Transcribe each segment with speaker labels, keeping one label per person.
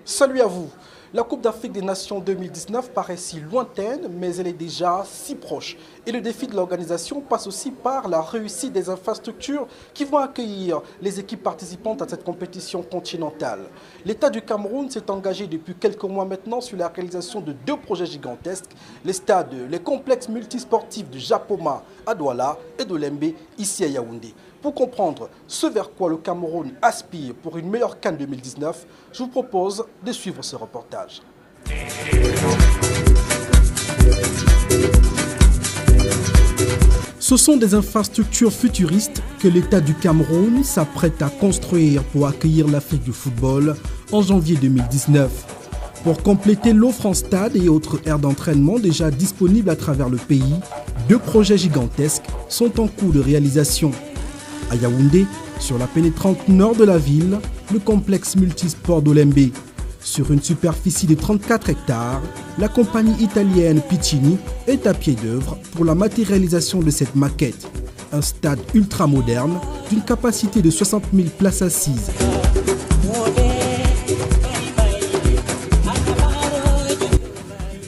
Speaker 1: Salut à vous. La Coupe d'Afrique des Nations 2019 paraît si lointaine, mais elle est déjà si proche. Et le défi de l'organisation passe aussi par la réussite des infrastructures qui vont accueillir les équipes participantes à cette compétition continentale. L'État du Cameroun s'est engagé depuis quelques mois maintenant sur la réalisation de 2 projets gigantesques, les stades, les complexes multisportifs de Japoma à Douala et de Lembe ici à Yaoundé. Pour comprendre ce vers quoi le Cameroun aspire pour une meilleure CAN 2019, je vous propose de suivre ce reportage. Ce sont des infrastructures futuristes que l'État du Cameroun s'apprête à construire pour accueillir l'Afrique du football en janvier 2019. Pour compléter l'offre en stade et autres aires d'entraînement déjà disponibles à travers le pays, 2 projets gigantesques sont en cours de réalisation. À Yaoundé, sur la pénétrante nord de la ville, le complexe multisport d'Olembe. Sur une superficie de 34 hectares, la compagnie italienne Piccini est à pied d'œuvre pour la matérialisation de cette maquette. Un stade ultramoderne d'une capacité de 60 000 places assises.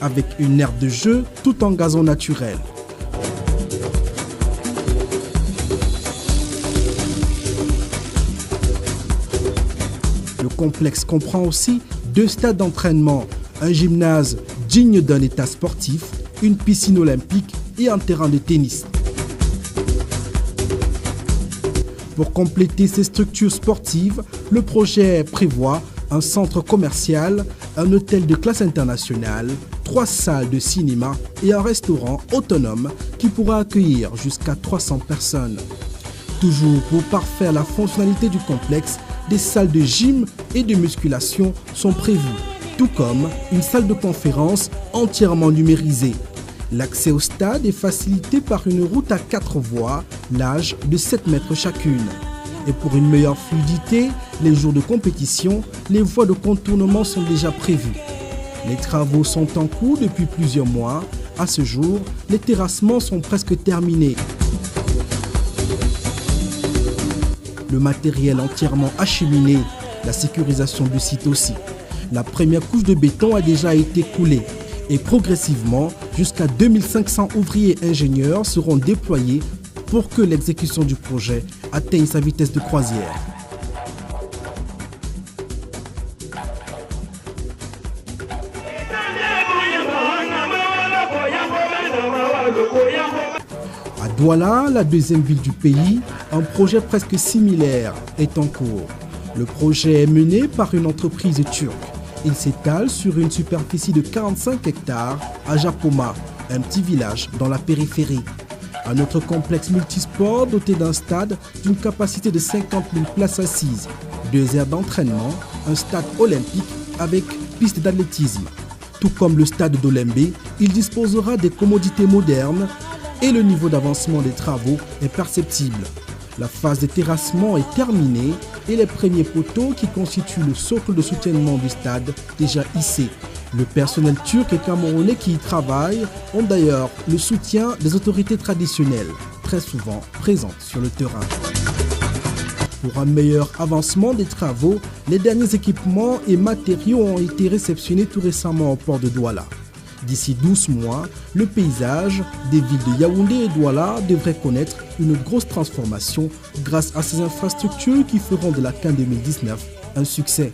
Speaker 1: Avec une aire de jeu tout en gazon naturel. Le complexe comprend aussi 2 stades d'entraînement, un gymnase digne d'un état sportif, une piscine olympique et un terrain de tennis. Pour compléter ces structures sportives, le projet prévoit un centre commercial, un hôtel de classe internationale, 3 salles de cinéma et un restaurant autonome qui pourra accueillir jusqu'à 300 personnes. Toujours pour parfaire la fonctionnalité du complexe, des salles de gym et de musculation sont prévues, tout comme une salle de conférence entièrement numérisée. L'accès au stade est facilité par une route à 4 voies, large de 7 mètres chacune. Et pour une meilleure fluidité, les jours de compétition, les voies de contournement sont déjà prévues. Les travaux sont en cours depuis plusieurs mois. À ce jour, les terrassements sont presque terminés. Le matériel entièrement acheminé, la sécurisation du site aussi. La première couche de béton a déjà été coulée et progressivement, jusqu'à 2500 ouvriers ingénieurs seront déployés pour que l'exécution du projet atteigne sa vitesse de croisière. À Douala, la deuxième ville du pays, un projet presque similaire est en cours. Le projet est mené par une entreprise turque. Il s'étale sur une superficie de 45 hectares à Japoma, un petit village dans la périphérie. Un autre complexe multisport doté d'un stade d'une capacité de 50 000 places assises, 2 aires d'entraînement, un stade olympique avec piste d'athlétisme. Tout comme le stade d'Olembe, il disposera des commodités modernes et le niveau d'avancement des travaux est perceptible. La phase de terrassement est terminée et les premiers poteaux qui constituent le socle de soutènement du stade déjà hissés. Le personnel turc et camerounais qui y travaillent ont d'ailleurs le soutien des autorités traditionnelles, très souvent présentes sur le terrain. Pour un meilleur avancement des travaux, les derniers équipements et matériaux ont été réceptionnés tout récemment au port de Douala. D'ici 12 mois, le paysage des villes de Yaoundé et Douala devrait connaître une grosse transformation grâce à ces infrastructures qui feront de la CAN 2019 un succès.